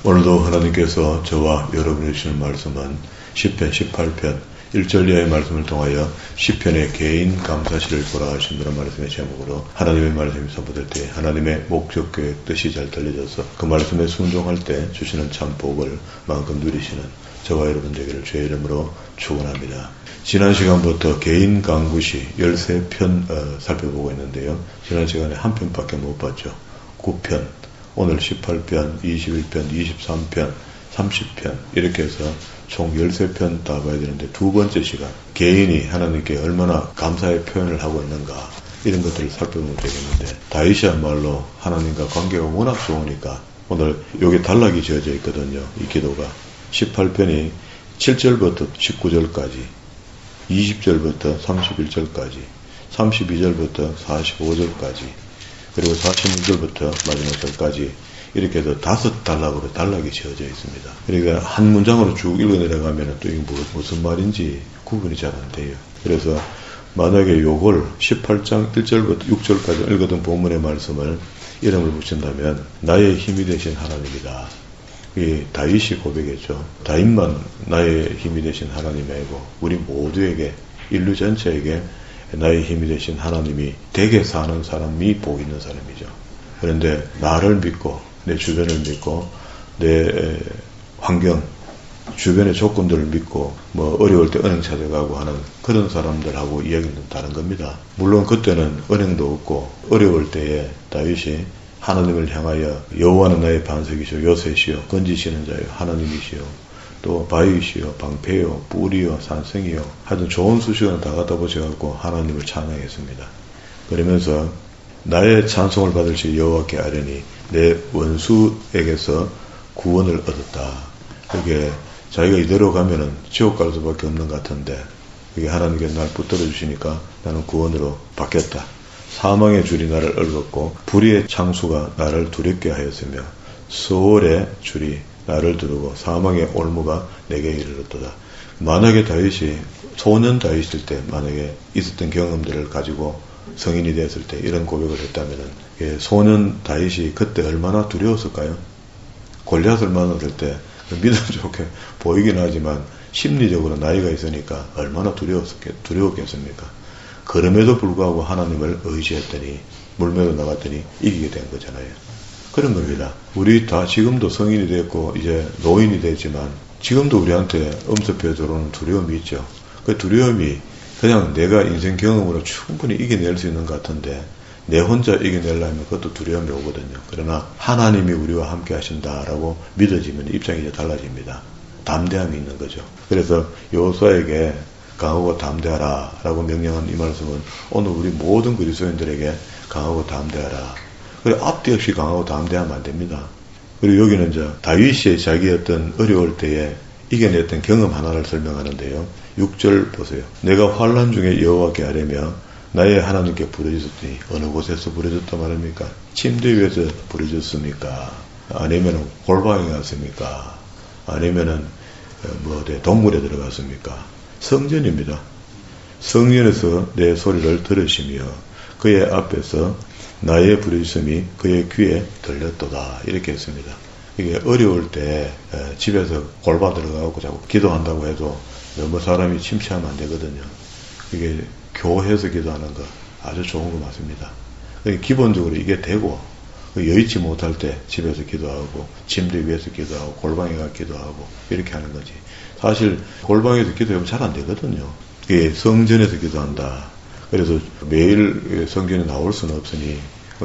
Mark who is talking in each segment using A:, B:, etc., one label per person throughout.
A: 오늘도 하나님께서 저와 여러분이 주시는 말씀은 시편 18편 1절 이하의 말씀을 통하여 시편의 개인 감사시를 보라 하신다는 말씀의 제목으로 하나님의 말씀이 선포될 때 하나님의 목적 계획 뜻이 잘 들려져서 그 말씀에 순종할 때 주시는 참 복을 마음껏 누리시는 저와 여러분 되기를 주의 이름으로 축원합니다. 지난 시간부터 개인 강구시 13편 살펴보고 있는데요. 지난 시간에 한 편밖에 못 봤죠. 9편, 오늘 18편, 21편, 23편, 30편 이렇게 해서 총 13편 다 봐야 되는데 두 번째 시간 개인이 하나님께 얼마나 감사의 표현을 하고 있는가 이런 것들을 살펴보면 되겠는데 다윗이야말로 하나님과 관계가 워낙 좋으니까 오늘 여기 단락이 지어져 있거든요. 이 기도가 18편이 7절부터 19절까지 20절부터 31절까지 32절부터 45절까지 그리고 46절부터 마지막 절까지 이렇게 해서 5단락으로 단락이 지어져 있습니다. 그러니까 한 문장으로 쭉 읽어 내려가면 또 이게 무슨 말인지 구분이 잘 안 돼요. 그래서 만약에 요걸 18장 1절부터 6절까지 읽었던 본문의 말씀을 이름을 붙인다면 나의 힘이 되신 하나님이다. 이게 다윗이 고백했죠. 다윗만 나의 힘이 되신 하나님이 아니고 우리 모두에게 인류 전체에게 나의 힘이 되신 하나님이 댁에 사는 사람이 복 있는 사람이죠. 그런데 나를 믿고 내 주변을 믿고 내 환경 주변의 조건들을 믿고 뭐 어려울 때 은행 찾아가고 하는 그런 사람들하고 이야기는 다른 겁니다. 물론 그때는 은행도 없고 어려울 때에 다윗이 하나님을 향하여 여호와는 나의 반석이시오 요새시오 건지시는 자요 하나님이시오 또 바위시오 방패요 뿔이요 산성이요 하여튼 좋은 수식어는 다 갖다 붙여갖고 하나님을 찬양했습니다. 그러면서 나의 찬송을 받으실 여호와께 아뢰니 내 원수에게서 구원을 얻었다. 그게 자기가 이대로 가면은 지옥 갈 수밖에 없는 것 같은데 그게 하나님께서 날 붙들어 주시니까 나는 구원으로 바뀌었다. 사망의 줄이 나를 얽었고 불의의 창수가 나를 두렵게 하였으며 수월의 줄이 나를 두르고 사망의 올무가 내게 이르렀도다. 만약에 다윗이 소년 다윗일 때 만약에 있었던 경험들을 가지고 성인이 되었을 때 이런 고백을 했다면은 소년 다윗이 그때 얼마나 두려웠을까요? 골리앗을 만났을 때 믿음 좋게 보이긴 하지만 심리적으로 나이가 있으니까 얼마나 두려웠겠습니까? 그럼에도 불구하고 하나님을 의지했더니 물매로 나갔더니 이기게 된 거잖아요. 그런 겁니다. 우리 다 지금도 성인이 됐고 이제 노인이 됐지만 지금도 우리한테 엄습해 들어오는 두려움이 있죠. 그 두려움이 그냥 내가 인생 경험으로 충분히 이겨낼 수 있는 것 같은데 내 혼자 이겨내려면 그것도 두려움이 오거든요. 그러나 하나님이 우리와 함께 하신다라고 믿어지면 입장이 이제 달라집니다. 담대함이 있는 거죠. 그래서 여호수아에게 강하고 담대하라 라고 명령한 이 말씀은 오늘 우리 모든 그리스도인들에게 강하고 담대하라. 그리고 앞뒤 없이 강하고 담대하면 안 됩니다. 그리고 여기는 이제 다윗이 자기 어떤 어려울 때에 이겨냈던 경험 하나를 설명하는데요. 6절 보세요. 내가 환난 중에 여호와께 아뢰며 나의 하나님께 부르짖었더니 어느 곳에서 부르짖었단 말입니까? 침대 위에서 부르짖었습니까? 아니면 골방에 갔습니까? 아니면은 동굴에 들어갔습니까? 성전입니다. 성전에서 내 소리를 들으시며 그의 앞에서 나의 부르짖음이 그의 귀에 들렸도다. 이렇게 했습니다. 이게 어려울 때 집에서 골방 들어가고 자꾸 기도한다고 해도 너무 사람이 침체하면 안 되거든요. 이게 교회에서 기도하는 거 아주 좋은 거 맞습니다. 기본적으로 이게 되고 여의치 못할 때 집에서 기도하고 침대 위에서 기도하고 골방에 가 기도하고 이렇게 하는 거지. 사실 골방에서 기도하면 잘 안 되거든요. 이게 성전에서 기도한다. 그래서 매일 성전에 나올 수는 없으니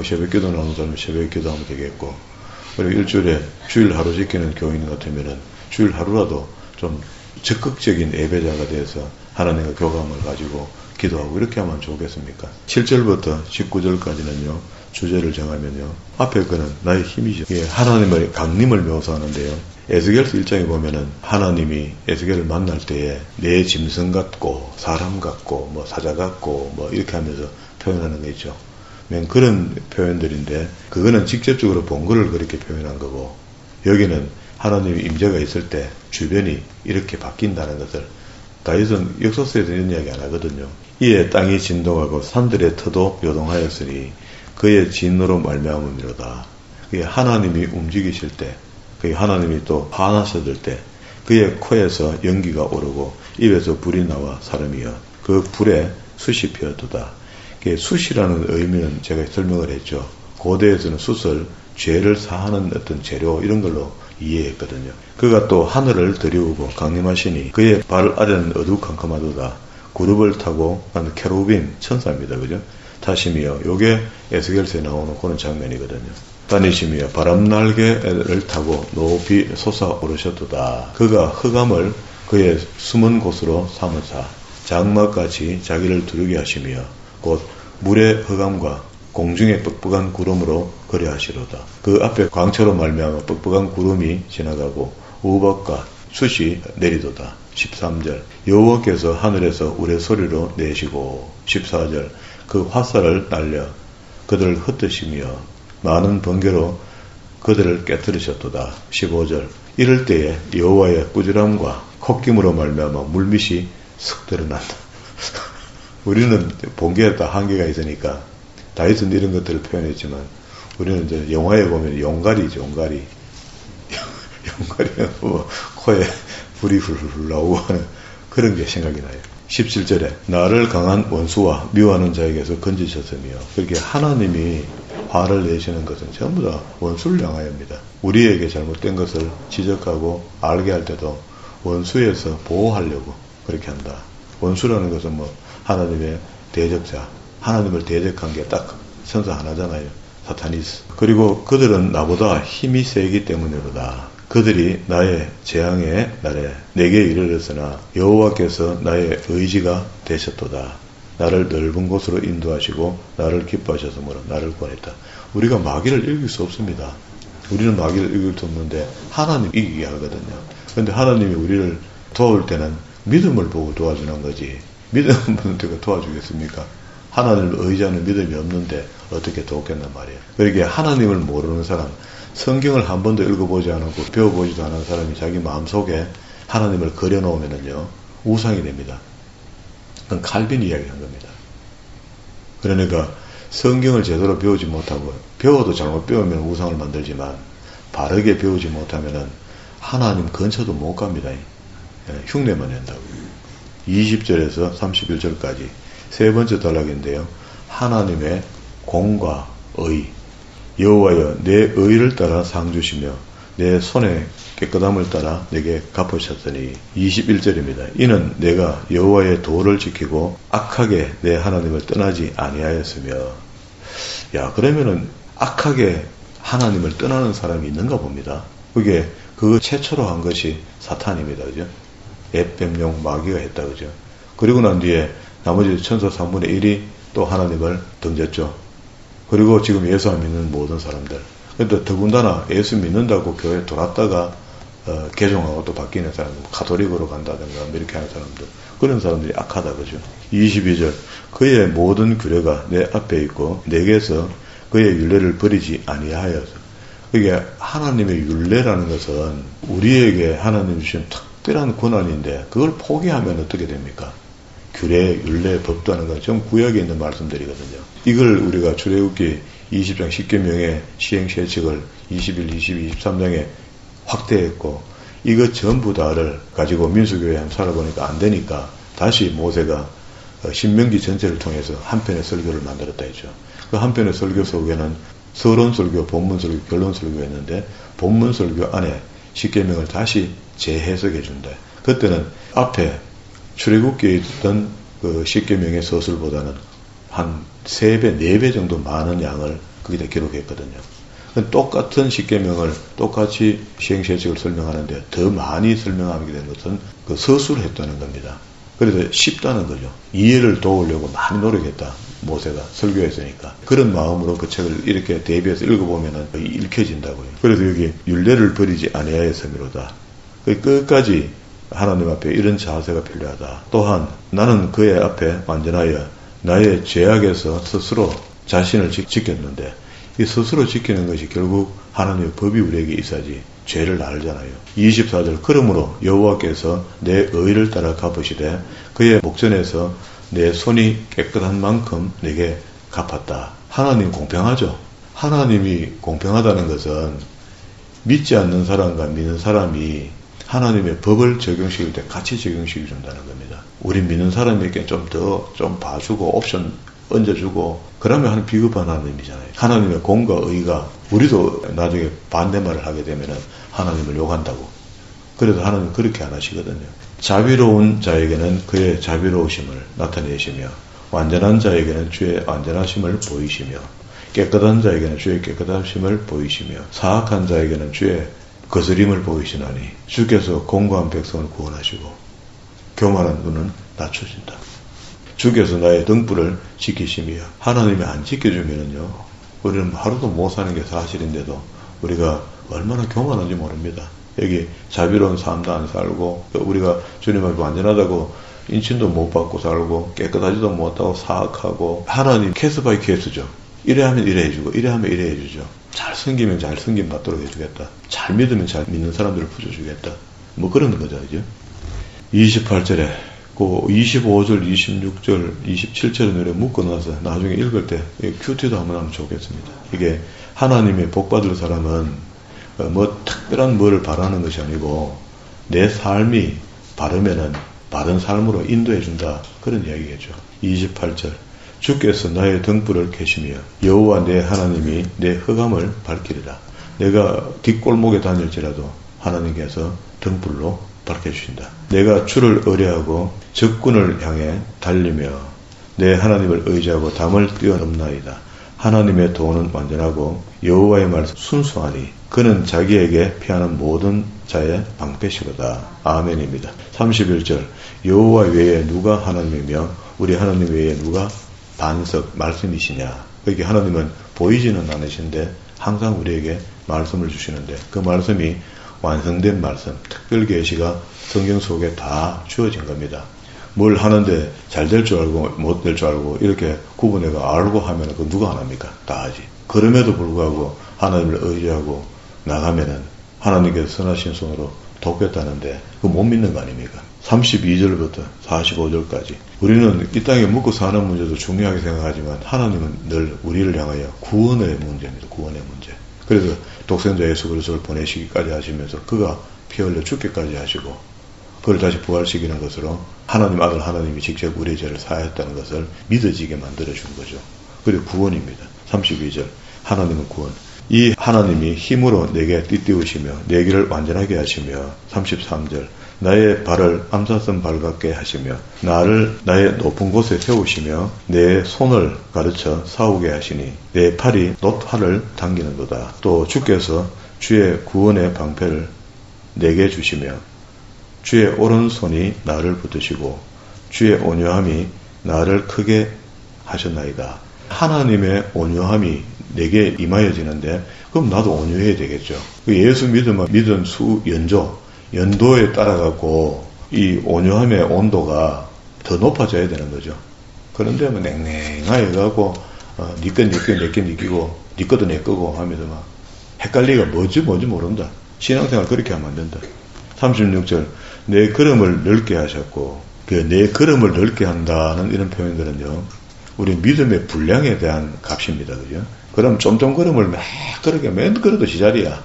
A: 새벽 기도 나오는 사람은 새벽 기도하면 되겠고 그리고 일주일에 주일 하루 지키는 교인 같으면은 주일 하루라도 좀 적극적인 예배자가 돼서 하나님과 교감을 가지고 기도하고 이렇게 하면 좋겠습니까? 7절부터 19절까지는요. 주제를 정하면요. 앞에 거는 나의 힘이죠. 이게 하나님의 강림을 묘사하는데요. 에스겔서 1장에 보면은 하나님이 에스겔을 만날 때에 내 짐승 같고 사람 같고 뭐 사자 같고 뭐 이렇게 하면서 표현하는 게 있죠. 그런 표현들인데 그거는 직접적으로 본 거를 그렇게 표현한 거고 여기는 하나님의 임재가 있을 때 주변이 이렇게 바뀐다는 것을 다윗은 역사서에서 이런 이야기 안 하거든요. 이에 땅이 진동하고 산들의 터도 요동하였으니 그의 진노로 말미암음이로다. 하나님이 움직이실 때 그 하나님이 또 화나셨을 때 그의 코에서 연기가 오르고 입에서 불이 나와 사람이여 그 불에 숯이 피었도다. 숯이라는 의미는 제가 설명을 했죠. 고대에서는 숯을 죄를 사하는 어떤 재료 이런 걸로 이해했거든요. 그가 또 하늘을 들이우고 강림하시니 그의 발 아래는 어두컴컴하도다. 구룹을 타고 한 케루빔 천사입니다. 그죠? 타심이여 요게 에스겔서에 나오는 그런 장면이거든요. 다니시며 바람날개를 타고 높이 솟아오르셨도다. 그가 흑암을 그의 숨은 곳으로 삼으사 장막같이 자기를 두르게 하시며 곧 물의 흑암과 공중의 뻑뻑한 구름으로 거래하시로다. 그 앞에 광채로 말미암아 뻑뻑한 구름이 지나가고 우박과 숯이 내리도다. 13절 여호와께서 하늘에서 우레소리로 내시고 14절 그 화살을 날려 그들을 흩으시며 많은 번개로 그들을 깨뜨리셨도다. 15절 이럴 때에 여호와의 꾸지람과 콧김으로 말미암아 물밑이 슥 드러난다. 우리는 번개에 다 한계가 있으니까 다윗은 이런 것들을 표현했지만 우리는 이제 영화에 보면 용가리죠. 용가리는 뭐 코에 불이 훌훌 나오고 하는 그런 게 생각이 나요. 17절에 나를 강한 원수와 미워하는 자에게서 건지셨으며 그렇게 하나님이 화를 내시는 것은 전부 다 원수를 향하여입니다. 우리에게 잘못된 것을 지적하고 알게 할 때도 원수에서 보호하려고 그렇게 한다. 원수라는 것은 뭐 하나님의 대적자, 하나님을 대적한 게 딱 천사 하나잖아요. 사타니스. 그리고 그들은 나보다 힘이 세기 때문이로다. 그들이 나의 재앙의 날에 내게 이르렀으나 여호와께서 나의 의지가 되셨도다. 나를 넓은 곳으로 인도하시고 나를 기뻐하셨으므로 나를 구원했다. 우리가 마귀를 이길 수 없습니다. 우리는 마귀를 이길 수 없는데 하나님 이기게 하거든요. 그런데 하나님이 우리를 도울 때는 믿음을 보고 도와주는 거지. 믿음 없는 데가 도와주겠습니까? 하나님을 의지하는 믿음이 없는데 어떻게 도우겠단 말이에요. 그러기에 하나님을 모르는 사람, 성경을 한 번도 읽어보지 않고 배워보지도 않은 사람이 자기 마음속에 하나님을 그려놓으면요 우상이 됩니다. 그건 칼빈 이야기한 겁니다. 그러니까 성경을 제대로 배우지 못하고 배워도 잘못 배우면 우상을 만들지만 바르게 배우지 못하면 하나님 근처도 못 갑니다. 흉내만 낸다고. 20절에서 31절까지 세 번째 단락인데요. 하나님의 공과 의. 여호와여 내 의를 따라 상 주시며 내 손의 깨끗함을 따라 내게 갚으셨으니 21절입니다. 이는 내가 여호와의 도를 지키고 악하게 내 하나님을 떠나지 아니하였으며 야 그러면은 악하게 하나님을 떠나는 사람이 있는가 봅니다. 그게 그 최초로 한 것이 사탄입니다. 그죠? 앱뱀용 마귀가 했다. 그죠? 그리고 난 뒤에 나머지 천사 3분의 1이 또 하나님을 던졌죠. 그리고 지금 예수 안 믿는 모든 사람들. 근데 더군다나 예수 믿는다고 교회 돌았다가 개종하고 또 바뀌는 사람들, 가톨릭으로 간다든가 이렇게 하는 사람들, 그런 사람들이 악하다. 그죠? 22절 그의 모든 규례가 내 앞에 있고 내게서 그의 율례를 버리지 아니하여서. 그게 하나님의 율례라는 것은 우리에게 하나님 주신 특별한 권한인데 그걸 포기하면 어떻게 됩니까? 규례, 율례, 법도 하는 건 전 구약에 있는 말씀들이거든요. 이걸 우리가 출애굽기 20장 10계명의 시행실칙을 21, 22, 23장에 확대했고 이것 전부 다를 가지고 민수교회에 한번 살아보니까 안 되니까 다시 모세가 신명기 전체를 통해서 한 편의 설교를 만들었다 했죠. 그 한 편의 설교 속에는 서론 설교, 본문 설교, 결론 설교였는데 본문 설교 안에 10계명을 다시 재해석해 준다. 그때는 앞에 출애굽기에 있던 그 10계명의 서술보다는 한 3배, 4배 정도 많은 양을 거기다 기록했거든요. 똑같은 10계명을 똑같이 시행실칙을 설명하는데 더 많이 설명하게 된 것은 그 서술을 했다는 겁니다. 그래서 쉽다는 거죠. 이해를 도우려고 많이 노력했다. 모세가 설교했으니까. 그런 마음으로 그 책을 이렇게 대비해서 읽어보면 읽혀진다고요. 그래서 여기 율례를 버리지 아니하였으므로다. 끝까지 하나님 앞에 이런 자세가 필요하다. 또한 나는 그의 앞에 완전하여 나의 죄악에서 스스로 자신을 지켰는데 이 스스로 지키는 것이 결국 하나님의 법이 우리에게 있어야지 죄를 알잖아요. 24절 그러므로 여호와께서 내 의를 따라 갚으시되 그의 목전에서 내 손이 깨끗한 만큼 내게 갚았다. 하나님 공평하죠. 하나님이 공평하다는 것은 믿지 않는 사람과 믿는 사람이 하나님의 법을 적용시킬 때 같이 적용시켜 준다는 겁니다. 우리 믿는 사람에게 좀 봐주고 옵션 얹어주고 그러면 하나님 비겁한 하나님이잖아요. 하나님의 공과 의가 우리도 나중에 반대말을 하게 되면 하나님을 욕한다고. 그래도 하나님은 그렇게 안 하시거든요. 자비로운 자에게는 그의 자비로우심을 나타내시며 완전한 자에게는 주의 완전하심을 보이시며 깨끗한 자에게는 주의 깨끗하심을 보이시며 사악한 자에게는 주의 거스림을 보이시나니 주께서 공고한 백성을 구원하시고 교만한 눈은 낮추신다. 주께서 나의 등불을 지키시며 하나님이 안 지켜주면은요 우리는 하루도 못 사는 게 사실인데도 우리가 얼마나 교만한지 모릅니다. 여기 자비로운 삶도 안 살고 우리가 주님 앞에 완전하다고 인친도 못 받고 살고 깨끗하지도 못하고 사악하고 하나님 케이스 바이 케이스죠. 이래 하면 이래 해주고 이래 하면 이래 해주죠. 잘 섬기면 잘 섬김 받도록 해주겠다. 잘 믿으면 잘 믿는 사람들을 붙여주겠다. 뭐 그런 거죠. 그죠? 28절에 그 25절, 26절, 27절의 노래 묶어놔서 나중에 읽을 때 큐티도 한번 하면 좋겠습니다. 이게 하나님의 복받을 사람은 뭐 특별한 뭐를 바라는 것이 아니고 내 삶이 바르면은 바른 삶으로 인도해준다. 그런 이야기겠죠. 28절 주께서 나의 등불을 켜시며 여호와 내 하나님이 내 흑암을 밝히리라. 내가 뒷골목에 다닐지라도 하나님께서 등불로 밝혀주신다. 내가 주를 의뢰하고 적군을 향해 달리며 내 하나님을 의지하고 담을 뛰어넘나이다. 하나님의 도는 완전하고 여호와의 말씀 순수하니 그는 자기에게 피하는 모든 자의 방패시로다. 아멘입니다. 31절 여호와 외에 누가 하나님이며 우리 하나님 외에 누가 반석 말씀이시냐. 여기 하나님은 보이지는 않으신데 항상 우리에게 말씀을 주시는데 그 말씀이 완성된 말씀, 특별 계시가 성경 속에 다 주어진 겁니다. 뭘 하는데 잘 될 줄 알고 못 될 줄 알고 이렇게 구분해가 알고 하면 그 누가 안 합니까? 다 하지. 그럼에도 불구하고 하나님을 의지하고 나가면은 하나님께서 선하신 손으로 돕겠다는데 그거 못 믿는 거 아닙니까? 32절부터 45절까지 우리는 이 땅에 먹고 사는 문제도 중요하게 생각하지만 하나님은 늘 우리를 향하여 구원의 문제입니다. 구원의 문제. 그래서 독생자 예수 그리스도를 보내시기까지 하시면서 그가 피 흘려 죽기까지 하시고 그걸 다시 부활시키는 것으로 하나님 아들 하나님이 직접 우리의 죄를 사하였다는 것을 믿어지게 만들어준 거죠. 그리고 구원입니다. 32절 하나님은 구원. 이 하나님이 힘으로 내게 띠띠우시며 내 길을 완전하게 하시며 33절 나의 발을 암사슴 발 같게 하시며 나를 나의 높은 곳에 세우시며 내 손을 가르쳐 싸우게 하시니 내 팔이 놋활을 당기는도다. 또 주께서 주의 구원의 방패를 내게 주시며 주의 오른손이 나를 붙드시고 주의 온유함이 나를 크게 하셨나이다. 하나님의 온유함이 내게 임하여지는데 그럼 나도 온유해야 되겠죠. 예수 믿으면 믿은 연도에 따라가고 이 온유함의 온도가 더 높아져야 되는 거죠. 그런데 뭐 냉랭하게 가고 내게 니끼고 니 것도 내 거고 하면서 막 헷갈리가 뭐지 모른다. 신앙생활 그렇게 하면 안 된다. 36절 내 걸음을 넓게 하셨고 그 내 걸음을 넓게 한다는 이런 표현들은요. 우리 믿음의 분량에 대한 값입니다. 그죠? 그럼 쫌쫌 걸음을 막 그렇게 맨 걸어도 지자리야.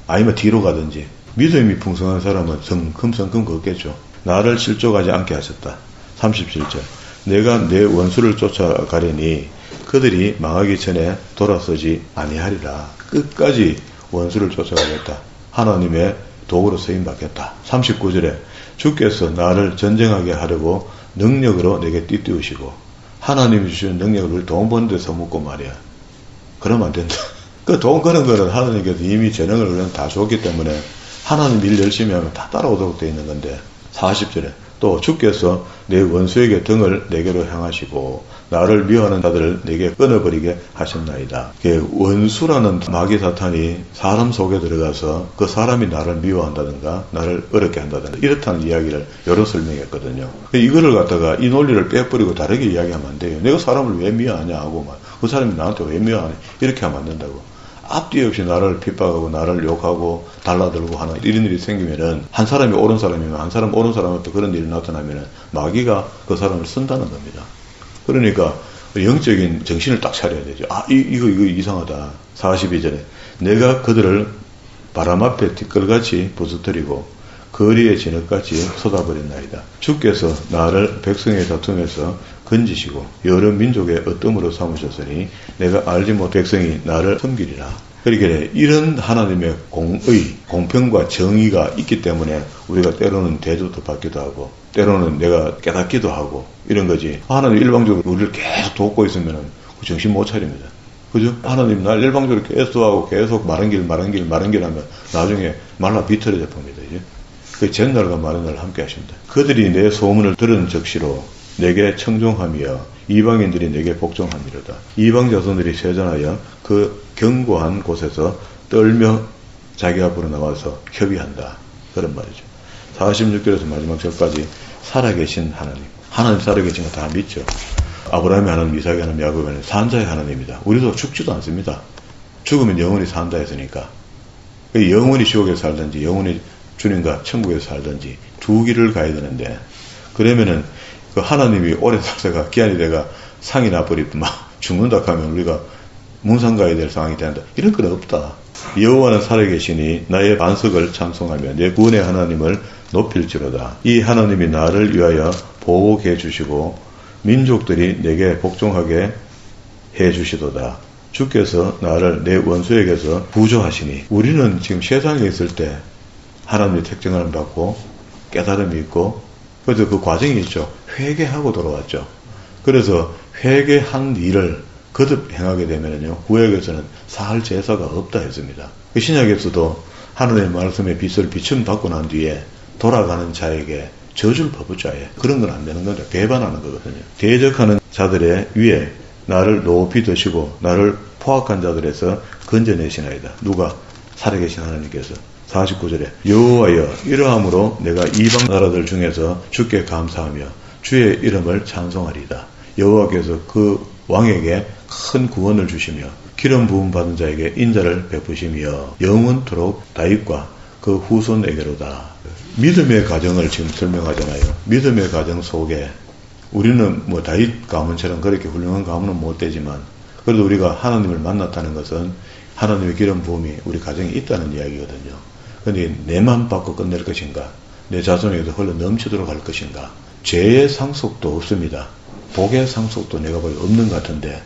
A: 아니면 뒤로 가든지. 믿음이 풍성한 사람은 성큼성큼 걷겠죠. 나를 실족하지 않게 하셨다. 37절 내가 내 원수를 쫓아가려니 그들이 망하기 전에 돌아서지 아니하리라. 끝까지 원수를 쫓아가겠다. 하나님의 도구로 쓰임받겠다. 39절에 주께서 나를 전쟁하게 하려고 능력으로 내게 띠띠우시고 하나님이 주시는 능력을 돈 버는 데 써먹고 말이야. 그러면 안 된다. 그 돈 그런 거는 하나님께서 이미 재능을 그냥 다 줬기 때문에 하나님 일 열심히 하면 다 따라오도록 되어 있는 건데 40절에 또 주께서 내 원수에게 등을 내게로 향하시고 나를 미워하는 자들을 내게 끊어버리게 하셨나이다. 원수라는 마귀 사탄이 사람 속에 들어가서 그 사람이 나를 미워한다든가 나를 어렵게 한다든가 이렇다는 이야기를 여러 설명했거든요. 이거를 갖다가 이 논리를 빼버리고 다르게 이야기하면 안 돼요. 내가 사람을 왜 미워하냐 하고 막 그 사람이 나한테 왜 미워하냐 이렇게 하면 안 된다고. 앞뒤 없이 나를 핍박하고 나를 욕하고 달라들고 하는 이런 일이 생기면은 한 사람이 옳은 사람이면 한 사람 옳은 사람한테 그런 일이 나타나면은 마귀가 그 사람을 쓴다는 겁니다. 그러니까 영적인 정신을 딱 차려야 되죠. 이거 이상하다. 42절에 내가 그들을 바람 앞에 뒷걸같이 부서뜨리고 거리에 진흙같이 쏟아버렸나이다. 주께서 나를 백성의 다툼에서 건지시고 여러 민족의 어뜸으로 삼으셨으니 내가 알지 못 백성이 나를 섬기리라. 그러니까 이런 하나님의 공의, 공평과 정의가 있기 때문에 우리가 때로는 대접도 받기도 하고 때로는 내가 깨닫기도 하고 이런 거지. 하나님 일방적으로 우리를 계속 돕고 있으면 정신 못 차립니다. 그죠? 하나님 날 일방적으로 계속 마른 길 하면 나중에 말라 비틀어져 봅니다. 이제. 그 전날과 마른 날 함께 하십니다. 그들이 내 소문을 들은 적시로 내게 청종하며 이방인들이 내게 복종함이로다. 이방 자손들이 세전하여 그 견고한 곳에서 떨며 자기 앞으로 나와서 협의한다. 그런 말이죠. 46절에서 마지막 절까지 살아계신 하나님. 하나님 살아계신 거 다 믿죠. 아브라함의 하나님, 이삭의 하나님, 야곱의 하나님, 산자의 하나님입니다. 우리도 죽지도 않습니다. 죽으면 영원히 산다 했으니까. 영원히 지옥에 살든지 영원히 주님과 천국에 살든지 두 길을 가야 되는데 그러면은 그 하나님이 오래 살다가 기한이 돼가 상이 나버리면 막 죽는다 하면 우리가 문상 가야 될 상황이 된다. 이런 건 없다. 여호와는 살아계시니 나의 반석을 찬송하며 내 구원의 하나님을 높일지로다. 이 하나님이 나를 위하여 보호해 주시고 민족들이 내게 복종하게 해 주시도다. 주께서 나를 내 원수에게서 구조하시니 우리는 지금 세상에 있을 때 하나님의 택정을 받고 깨달음이 있고 그래서 그 과정이 있죠. 회개하고 돌아왔죠. 그래서 회개한 일을 거듭 행하게 되면요 구약에서는 사할 제사가 없다 했습니다. 그 신약에서도 하나님의 말씀에 빛을 비춤 받고 난 뒤에 돌아가는 자에게 저주를 퍼붓자에 그런 건 안 되는 거죠. 배반하는 거거든요. 대적하는 자들의 위에 나를 높이 드시고 나를 포악한 자들에서 건져내시나이다. 누가? 살아계신 하나님께서. 49절에 여호와여 이러함으로 내가 이방 나라들 중에서 주께 감사하며 주의 이름을 찬송하리이다. 여호와께서 그 왕에게 큰 구원을 주시며 기름 부음 받은 자에게 인자를 베푸시며 영원토록 다윗과 그 후손에게로다. 믿음의 가정을 지금 설명하잖아요. 믿음의 가정 속에 우리는 뭐 다윗 가문처럼 그렇게 훌륭한 가문은 못 되지만 그래도 우리가 하나님을 만났다는 것은 하나님의 기름 부음이 우리 가정에 있다는 이야기거든요. 그런데 내만 받고 끝낼 것인가? 내 자손에게도 흘러 넘치도록 할 것인가? 죄의 상속도 없습니다. 복의 상속도 내가 보기 없는 것 같은데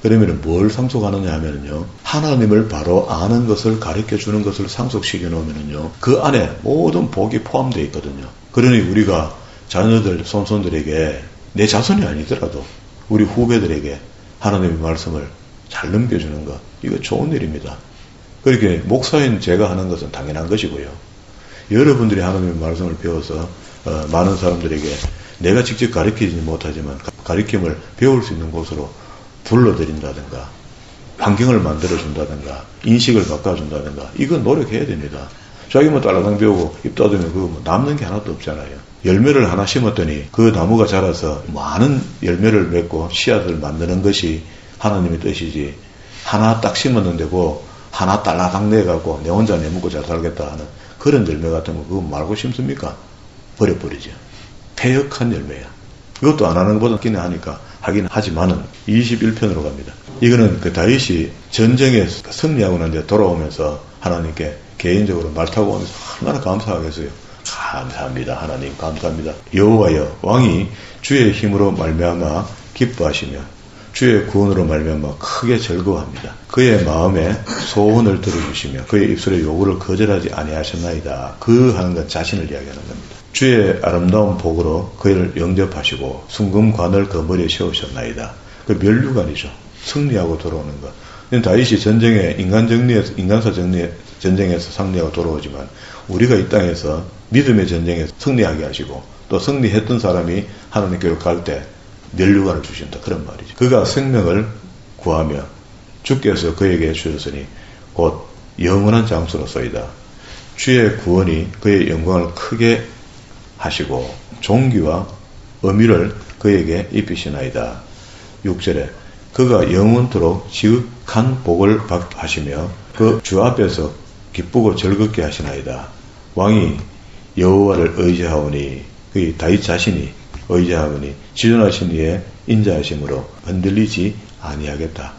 A: 그러면 뭘 상속하느냐 하면요 하나님을 바로 아는 것을 가르쳐 주는 것을 상속시켜 놓으면요 그 안에 모든 복이 포함되어 있거든요. 그러니 우리가 자녀들, 손손들에게 내 자손이 아니더라도 우리 후배들에게 하나님의 말씀을 잘 넘겨주는 것 이거 좋은 일입니다. 그렇게 목사인 제가 하는 것은 당연한 것이고요. 여러분들이 하나님의 말씀을 배워서 많은 사람들에게 내가 직접 가르치지 못하지만 가르침을 배울 수 있는 곳으로 불러들인다든가 환경을 만들어준다든가 인식을 바꿔준다든가 이건 노력해야 됩니다. 자기만 딸라당 배우고 입 닫으면 그거 뭐 남는 게 하나도 없잖아요. 열매를 하나 심었더니 그 나무가 자라서 많은 열매를 맺고 씨앗을 만드는 것이 하나님의 뜻이지 하나 딱 심었는데고 하나 딸라당 내갖고 내 혼자 내먹고 잘 살겠다 하는 그런 열매 같으면 그거 말고 심습니까? 버려버리죠. 폐역한 열매야. 이것도 안 하는 것보다 끼네 하니까 하긴 하지만은 21편으로 갑니다. 이거는 그 다윗이 전쟁에 승리하고 난 뒤에 돌아오면서 하나님께 개인적으로 말 타고 오면서 얼마나 감사하겠어요. 감사합니다. 하나님 감사합니다. 여호와여 왕이 주의 힘으로 말미암아 기뻐하시며 주의 구원으로 말미암아 크게 즐거워합니다. 그의 마음에 소원을 들어주시며 그의 입술의 요구를 거절하지 아니하셨나이다. 그 하는 것 자신을 이야기하는 겁니다. 주의 아름다운 복으로 그를 영접하시고 순금관을 그 머리에 세우셨나이다. 그 멸류관이죠. 승리하고 돌아오는 것. 다윗이 전쟁에 인간사 전쟁에서 승리하고 돌아오지만 우리가 이 땅에서 믿음의 전쟁에서 승리하게 하시고 또 승리했던 사람이 하나님께로 갈 때 멸류관을 주신다. 그런 말이죠. 그가 생명을 구하며 주께서 그에게 주셨으니 곧 영원한 장수로서이다. 주의 구원이 그의 영광을 크게 하시고 존귀와 의미를 그에게 입히시나이다. 6절에 그가 영원토록 지극한 복을 하시며 그 주 앞에서 기쁘고 즐겁게 하시나이다. 왕이 여호와를 의지하오니 그의 다윗 자신이 의지하오니 지존하신 이의 인자하심으로 흔들리지 아니하겠다.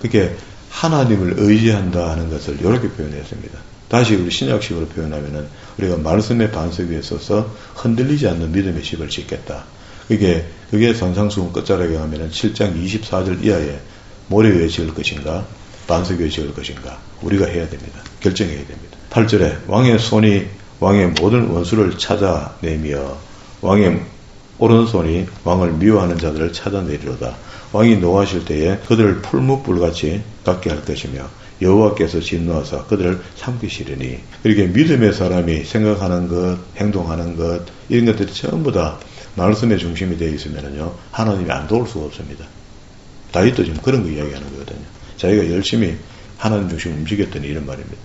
A: 그렇게 하나님을 의지한다 하는 것을 이렇게 표현했습니다. 다시 우리 신약식으로 표현하면은 우리가 말씀의 반석 위에 서서 흔들리지 않는 믿음의 집을 짓겠다. 그게 산상수훈 끝자락에 가면은 7장 24절 이하에 모래 위에 지을 것인가 반석 위에 지을 것인가 우리가 해야 됩니다. 결정해야 됩니다. 8절에 왕의 손이 왕의 모든 원수를 찾아내며 왕의 오른손이 왕을 미워하는 자들을 찾아내리로다. 왕이 노하실 때에 그들을 풀무불같이 깎게 할 것이며 여호와께서 진노하사 그들을 삼키시리니. 이렇게 믿음의 사람이 생각하는 것, 행동하는 것 이런 것들이 전부 다 말씀의 중심이 되어 있으면요 하나님이 안 도울 수가 없습니다. 다윗도 지금 그런 거 이야기하는 거거든요. 자기가 열심히 하나님 중심 움직였더니 이런 말입니다.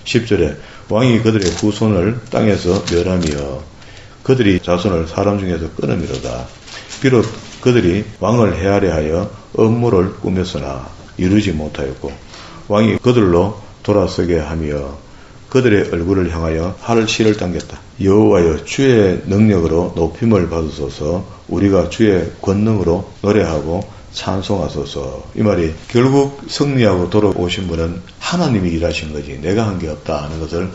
A: 10절에 왕이 그들의 후손을 땅에서 멸하며 그들이 자손을 사람 중에서 끊음이로다. 비록 그들이 왕을 헤아려 하여 업무를 꾸몄으나 이루지 못하였고 왕이 그들로 돌아서게 하며 그들의 얼굴을 향하여 활을 실을 당겼다. 여호와여 주의 능력으로 높임을 받으소서. 우리가 주의 권능으로 노래하고 찬송하소서. 이 말이 결국 승리하고 돌아오신 분은 하나님이 일하신 거지 내가 한 게 없다 하는 것을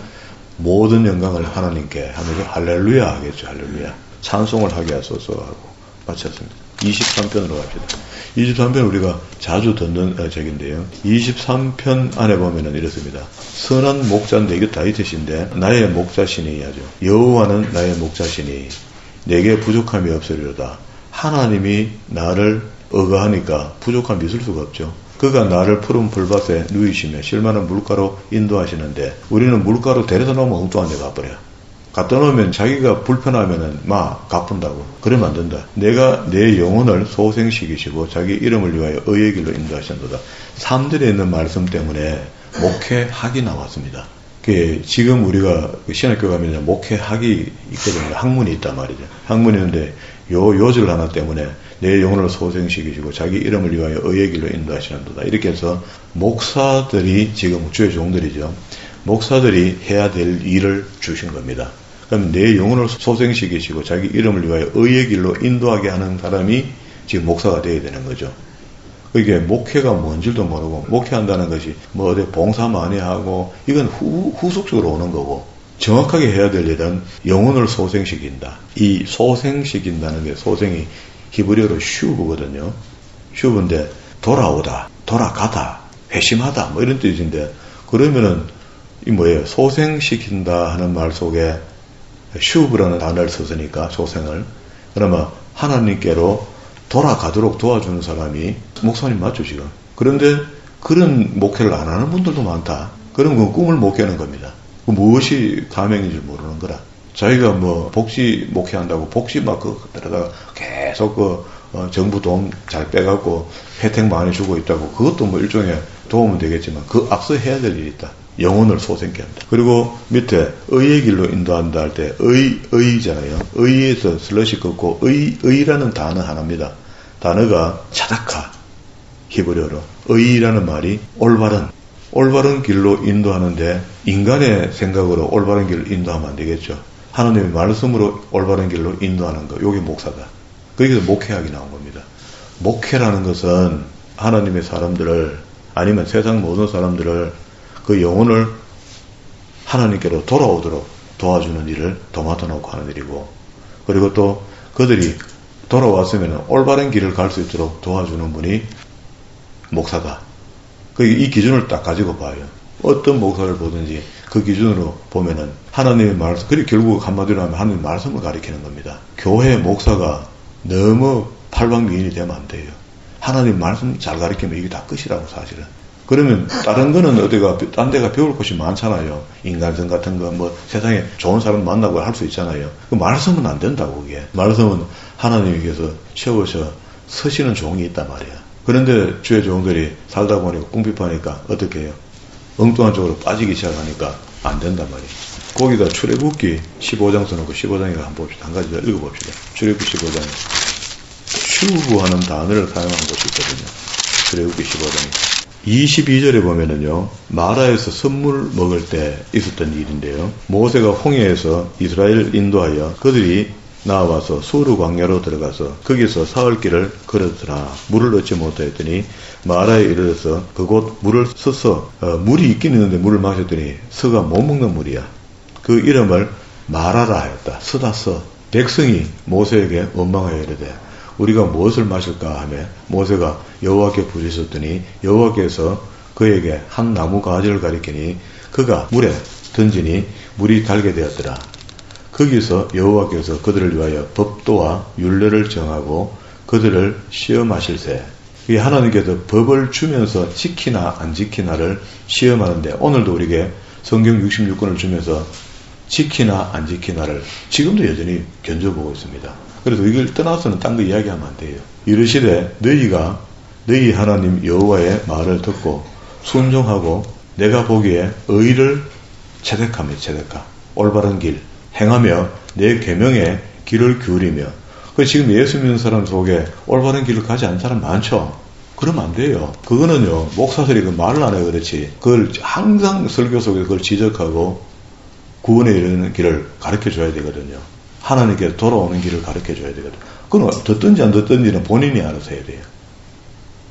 A: 모든 영광을 하나님께 하면서 할렐루야 하겠죠. 할렐루야. 찬송을 하게 하소서 하고 마쳤습니다. 23편으로 갑시다. 23편 우리가 자주 듣는 책인데요. 23편 안에 보면은 이렇습니다. 선한 목자인데 이게 다윗이신데 나의 목자시니 하죠. 여호와는 나의 목자시니 내게 부족함이 없으리로다. 하나님이 나를 의거하니까 부족함이 있을 수가 없죠. 그가 나를 푸른 풀밭에 누이시며 실만한 물가로 인도하시는데 우리는 물가로 데려다 놓으면 엉뚱한 데 가버려. 갖다 놓으면 자기가 불편하면은 막 갚은다고. 그러면 안 된다. 내가 내 영혼을 소생시키시고 자기 이름을 위하여 의의 길로 인도하신도다. 3절에 있는 말씀 때문에 목회학이 나왔습니다. 지금 우리가 신학교 가면 목회학이 있거든요. 학문이 있단 말이죠. 학문이 있는데 요절 하나 때문에 내 영혼을 소생시키시고 자기 이름을 위하여 의의 길로 인도하시는도다. 이렇게 해서 목사들이 지금 주의 종들이죠. 목사들이 해야 될 일을 주신 겁니다. 그럼 내 영혼을 소생시키시고 자기 이름을 위하여 의의 길로 인도하게 하는 사람이 지금 목사가 되어야 되는 거죠. 이게 목회가 뭔 줄도 모르고 목회한다는 것이 뭐 어디 봉사 많이 하고 이건 후속적으로 오는 거고 정확하게 해야 될 일은 영혼을 소생시킨다. 이 소생시킨다는 게 소생이 히브리어로 슈브거든요. 슈브인데 돌아오다, 돌아가다, 회심하다 뭐 이런 뜻인데 그러면은 이 뭐예요? 소생시킨다 하는 말 속에 슈브라는 단어를 썼으니까 소생을 그러면 하나님께로 돌아가도록 도와주는 사람이 목사님 맞죠 지금? 그런데 그런 목회를 안 하는 분들도 많다. 그런 건 꿈을 못 깨는 겁니다. 무엇이 사명인지 모르는 거라. 자기가 뭐 복지 목회한다고 복지 막 그러다가 계속 정부 돈 잘 빼갖고 혜택 많이 주고 있다고 그것도 뭐 일종의 도움은 되겠지만 그 앞서 해야 될 일이 있다. 영혼을 소생케 합니다. 그리고 밑에 의의 길로 인도한다 할 때 의잖아요. 의에서 슬러시 긋고 의라는 단어 하나입니다. 단어가 차다카 히브리어로 의라는 말이 올바른 길로 인도하는데 인간의 생각으로 올바른 길로 인도하면 안 되겠죠. 하나님의 말씀으로 올바른 길로 인도하는 거. 이게 목사다. 거기서 목회학이 나온 겁니다. 목회라는 것은 하나님의 사람들을 아니면 세상 모든 사람들을 그 영혼을 하나님께로 돌아오도록 도와주는 일을 도맡아 놓고 하는 일이고 그리고 또 그들이 돌아왔으면 올바른 길을 갈 수 있도록 도와주는 분이 목사다. 이 기준을 딱 가지고 봐요. 어떤 목사를 보든지 그 기준으로 보면은 하나님의 말씀, 그리고 결국 한마디로 하면 하나님의 말씀을 가리키는 겁니다. 교회 목사가 너무 팔방미인이 되면 안 돼요. 하나님 말씀 잘 가리키면 이게 다 끝이라고 사실은. 그러면 다른 거는 어디가 딴 데가 배울 곳이 많잖아요. 인간성 같은 거 뭐 세상에 좋은 사람 만나고 할 수 있잖아요. 그 말씀은 안 된다고 그게. 말씀은 하나님께서 세워서 서시는 종이 있단 말이야. 그런데 주의 종들이 살다 보니까 궁핍하니까 어떻게 해요? 엉뚱한 쪽으로 빠지기 시작하니까 안 된단 말이에요. 거기다 출애굽기 15장 써놓고 15장에 한번 봅시다. 한 가지 더 읽어봅시다. 출애굽기 15장. 슈브하는 단어를 사용한 곳이 있거든요. 출애굽기 15장에. 22절에 보면은요, 마라에서 선물 먹을 때 있었던 일인데요. 모세가 홍해에서 이스라엘을 인도하여 그들이 나와서 수르 광야로 들어가서 거기서 사흘 길을 걸었으나 물을 얻지 못하였더니 마라에 이르러서 그곳 물을 써서 물이 있긴 있는데 물을 마셨더니 서가 못 먹는 물이야. 그 이름을 마라라 하였다. 서다 서. 백성이 모세에게 원망하여 이르되 우리가 무엇을 마실까 하며 모세가 여호와께 부르셨더니 여호와께서 그에게 한 나무 가지를 가리키니 그가 물에 던지니 물이 달게 되었더라. 거기서 여호와께서 그들을 위하여 법도와 율례를 정하고 그들을 시험하실세. 이 하나님께서 법을 주면서 지키나 안 지키나를 시험하는데 오늘도 우리에게 성경 66권을 주면서 지키나 안 지키나를 지금도 여전히 견뎌보고 있습니다. 그래서 이걸 떠나서는 딴 거 이야기하면 안 돼요. 이르시되 너희가 너희 하나님 여호와의 말을 듣고 순종하고 내가 보기에 의를 체득하며 체득하 올바른 길 행하며 내 계명의 길을 기울이며 지금 예수 믿는 사람 속에 올바른 길을 가지 않는 사람 많죠. 그러면 안 돼요. 그거는요 목사들이 그 말을 안 해요. 그렇지. 그걸 항상 설교 속에 그걸 지적하고 구원에 이르는 길을 가르쳐 줘야 되거든요. 하나님께 돌아오는 길을 가르쳐 줘야 되거든요. 그건 듣든지 안 듣든지는 본인이 알아서 해야 돼요.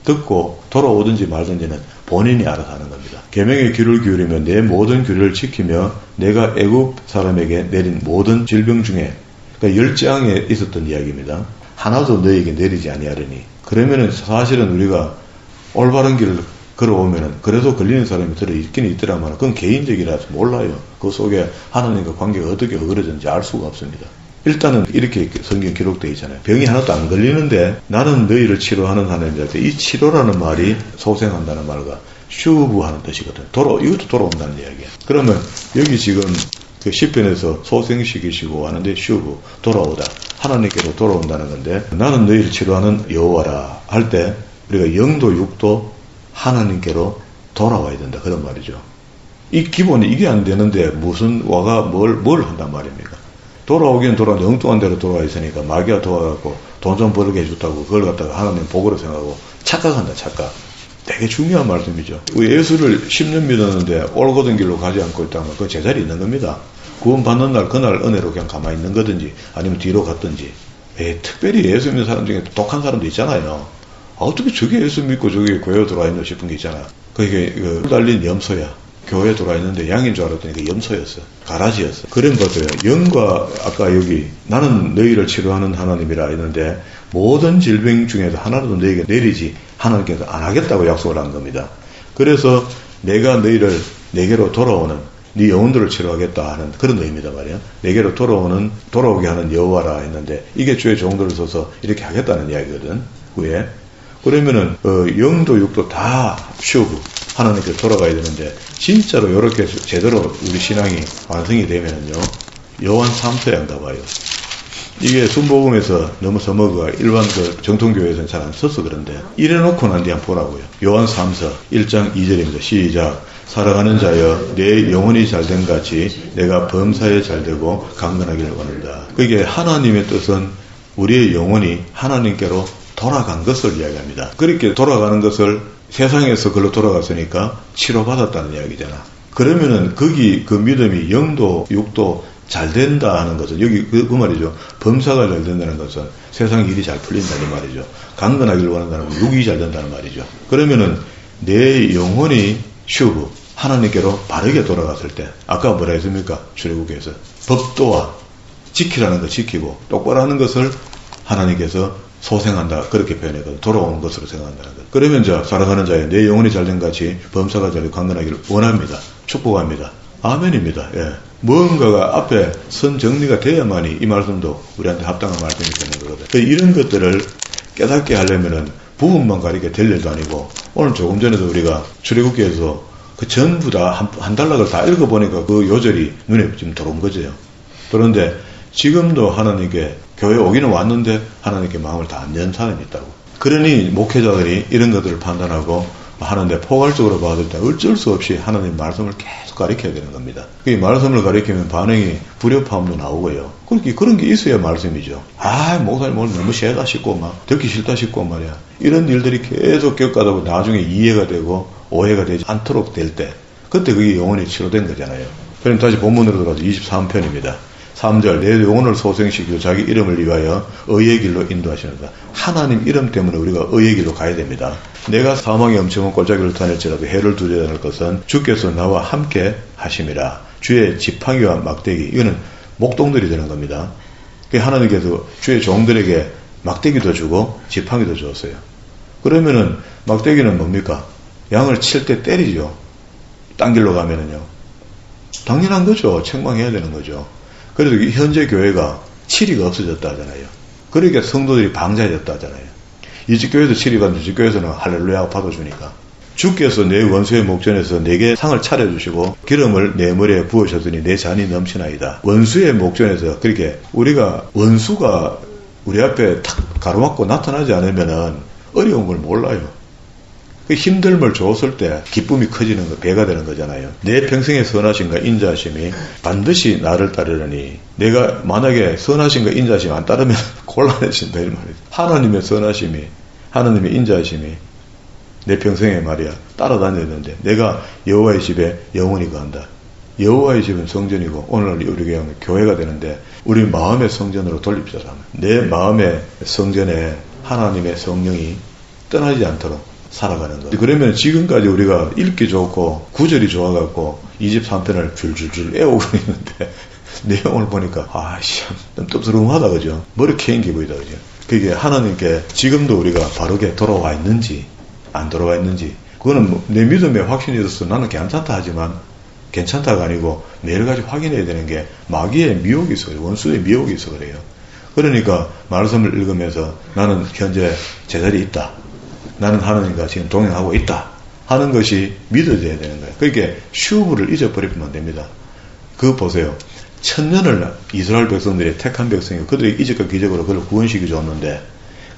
A: 듣고 돌아오든지 말든지는 본인이 알아서 하는 겁니다. 계명의 귀를 기울이며 내 모든 규례를 지키며 내가 애굽 사람에게 내린 모든 질병 중에 그러니까 10장에 있었던 이야기입니다. 하나도 너에게 내리지 아니하리니 그러면은 사실은 우리가 올바른 길을 걸어오면은 그래도 걸리는 사람이 들어 있긴 있더라만 그건 개인적이라서 몰라요. 그 속에 하나님과 관계가 어떻게 어그러졌는지 알 수가 없습니다. 일단은 이렇게 성경 기록되어 있잖아요. 병이 하나도 안 걸리는데 나는 너희를 치료하는 하나님이다. 이 치료라는 말이 소생한다는 말과 슈브하는 뜻이거든. 이것도 돌아온다는 이야기야. 그러면 여기 지금 그 시편에서 소생시키시고 하는데 슈브 돌아오다. 하나님께로 돌아온다는 건데 나는 너희를 치료하는 여호와라 할 때 우리가 영도 육도 하나님께로 돌아와야 된다. 그런 말이죠. 이 기본이 이게 안 되는데 무슨 와가 뭘 한단 말입니까? 돌아오긴 돌아오는데 엉뚱한 데로 돌아와 있으니까 마귀가 도와갖고 돈 좀 벌게 해줬다고 그걸 갖다가 하나님 복으로 생각하고 착각한다. 착각. 되게 중요한 말씀이죠. 예수를 10년 믿었는데 옳거든 길로 가지 않고 있다면 그 제자리 있는 겁니다. 구원 받는 날 그날 은혜로 그냥 가만히 있는 거든지 아니면 뒤로 갔든지. 특별히 예수 믿는 사람 중에 독한 사람도 있잖아요. 어떻게 저게 예수 믿고 저기 교회에 들어와 있나 싶은 게 있잖아. 그게 달린 염소야. 교회에 들어와 있는데 양인 줄 알았더니 그 염소였어. 가라지였어. 그런 것도요. 영과 아까 여기 나는 너희를 치료하는 하나님이라 했는데 모든 질병 중에서 하나라도 너희에게 내리지 하나님께서 안 하겠다고 약속을 한 겁니다. 그래서 내가 너희를 내게로 돌아오는 네 영혼들을 치료하겠다 하는 그런 의미다 말이야. 내게로 돌아오게 하는 여호와라 했는데 이게 주의 종들을 써서 이렇게 하겠다는 이야기거든. 후에 그러면은 영도 육도 다 슈브 하나님께 돌아가야 되는데 진짜로 이렇게 제대로 우리 신앙이 완성이 되면은요 요한 3서인가 봐요. 이게 순복음에서 너무 서머그가 일반 그 정통교회에서는 잘 안 써서 그런데 이래놓고 난 뒤에 한번 보라고요. 요한 3서 1장 2절입니다. 시작. 사랑하는 자여 내 영혼이 잘된 같이 내가 범사에 잘되고 강건하기를 원한다. 그게 하나님의 뜻은 우리의 영혼이 하나님께로 돌아간 것을 이야기합니다. 그렇게 돌아가는 것을 세상에서 그걸로 돌아갔으니까 치료받았다는 이야기잖아. 그러면은 거기 그 믿음이 영도 육도 잘 된다 하는 것은 여기 그 말이죠. 범사가 잘 된다는 것은 세상 일이 잘 풀린다는 말이죠. 강건하기를 원한다는 건 육이 잘 된다는 말이죠. 그러면은 내 영혼이 슈브 하나님께로 바르게 돌아갔을 때 아까 뭐라 했습니까? 출애굽기에서 법도와 지키라는 거 지키고 똑바로 하는 것을 하나님께서 소생한다 그렇게 표현했거든. 돌아오는 것으로 생각한다는 것. 그러면 사랑하는 자여 내 영혼이 잘된 같이 범사가 잘되고 강건하기를 원합니다. 축복합니다. 아멘입니다. 예. 무언가가 앞에 선 정리가 돼야만이 이 말씀도 우리한테 합당한 말씀이 되는 거거든. 이런 것들을 깨닫게 하려면은 부분만 가리게 될 일도 아니고 오늘 조금 전에도 우리가 출애굽기에서 그 전부 다 한 달락을 다 읽어보니까 그 요절이 눈에 지금 들어온 거죠. 그런데 지금도 하나님께 교회 오기는 왔는데 하나님께 마음을 다 안 연 사람이 있다고. 그러니 목회자들이 이런 것들을 판단하고 하는데 포괄적으로 봤을 때 어쩔 수 없이 하나님 말씀을 계속 가르쳐야 되는 겁니다. 그 말씀을 가르치면 반응이 불협화음도 나오고요. 그렇게 그런 게 있어야 말씀이죠. 목사님 오늘 너무 세다 싶고 막 듣기 싫다 싶고 말이야. 이런 일들이 계속 겪어가다 보면 나중에 이해가 되고 오해가 되지 않도록 될 때 그때 그게 영혼이 치료된 거잖아요. 그럼 다시 본문으로 들어가서 23편입니다. 3절 내 영혼을 소생시키고 자기 이름을 위하여 의의 길로 인도하시는다. 하나님 이름 때문에 우리가 의의 길로 가야 됩니다. 내가 사망의 엄청한 골짜기를 다닐지라도 해를 두려지 않을 것은 주께서 나와 함께 하심이라. 주의 지팡이와 막대기, 이거는 목동들이 되는 겁니다. 하나님께서 주의 종들에게 막대기도 주고 지팡이도 주었어요. 그러면은 막대기는 뭡니까? 양을 칠 때 때리죠. 딴 길로 가면은요. 당연한 거죠. 책망해야 되는 거죠. 그래도 현재 교회가 치리가 없어졌다 하잖아요. 그러니까 성도들이 방자해졌다 하잖아요. 이 집교회에서 치리가 저 집교회에서는 할렐루야 받아주니까. 주께서 내 원수의 목전에서 내게 상을 차려주시고 기름을 내 머리에 부으셨더니 내 잔이 넘치나이다. 원수의 목전에서, 그렇게 우리가 원수가 우리 앞에 탁 가로막고 나타나지 않으면은 어려운 걸 몰라요. 그 힘듦을 줬을 때 기쁨이 커지는 거, 배가 되는 거잖아요. 내 평생의 선하심과 인자하심이 반드시 나를 따르려니, 내가 만약에 선하심과 인자하심이 안 따르면 곤란해진다 이 말이죠. 하나님의 선하심이, 하나님의 인자하심이 내 평생에 말이야 따라다녔는데 내가 여호와의 집에 영원히 거한다. 여호와의 집은 성전이고 오늘 우리 교회가 되는데 우리 마음의 성전으로 돌립시다. 내 마음의 성전에 하나님의 성령이 떠나지 않도록 살아가는 거. 그러면 지금까지 우리가 읽기 좋고 구절이 좋아갖고 23편을 줄줄줄 애우고 있는데 내용을 보니까 아씨 좀 떫스름하다 그죠. 머리 캐인 기분이다 그죠. 그게 하나님께 지금도 우리가 바르게 돌아와 있는지 안 돌아와 있는지, 그거는 내 믿음에 확신이 있어서 나는 괜찮다 하지만 괜찮다가 아니고 여러 가지 확인해야 되는 게 마귀의 미혹이 있어요. 원수의 미혹이 있어 그래요. 그러니까 말씀을 읽으면서 나는 현재 제자리에 있다. 나는 하나님과 지금 동행하고 있다. 하는 것이 믿어져야 되는 거예요. 그러니까 슈브를 잊어버리면 안 됩니다. 그거 보세요. 천년을 이스라엘 백성들이 택한 백성이 그들의 이적과 기적으로 그를 구원시켜 줬는데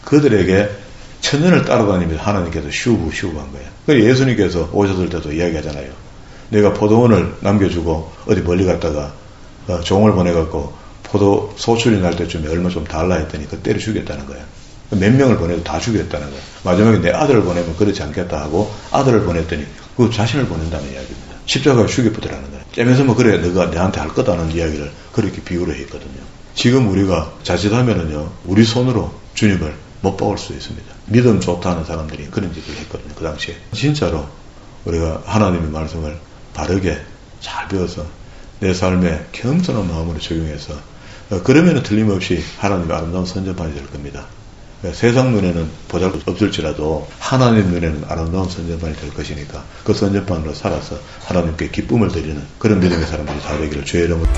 A: 그들에게 천년을 따라다니면서 하나님께서 슈브한 거예요. 그래서 예수님께서 오셨을 때도 이야기하잖아요. 내가 포도원을 남겨주고 어디 멀리 갔다가 종을 보내갖고 포도 소출이 날 때쯤에 얼마 좀 달라 했더니 그 때려 죽였다는 거예요. 몇 명을 보내도 다 죽였다는 거예요. 마지막에 내 아들을 보내면 그렇지 않겠다 하고 아들을 보냈더니 그 자신을 보낸다는 이야기입니다. 십자가에 죽여보더라는 거예요. 째면서 뭐 그래 너가 내한테 할 거다는 이야기를 그렇게 비유를 했거든요. 지금 우리가 자칫하면은요 우리 손으로 주님을 못 박을 수 있습니다. 믿음 좋다는 사람들이 그런 짓을 했거든요. 그 당시에. 진짜로 우리가 하나님의 말씀을 바르게 잘 배워서 내 삶에 겸손한 마음으로 적용해서 그러면 틀림없이 하나님의 아름다운 선전판이 될 겁니다. 세상 눈에는 보잘것없을지라도 하나님 눈에는 아름다운 선전판이 될 것이니까 그 선전판으로 살아서 하나님께 기쁨을 드리는 그런 믿음의 사람들이 다 되기를 주의 이름으로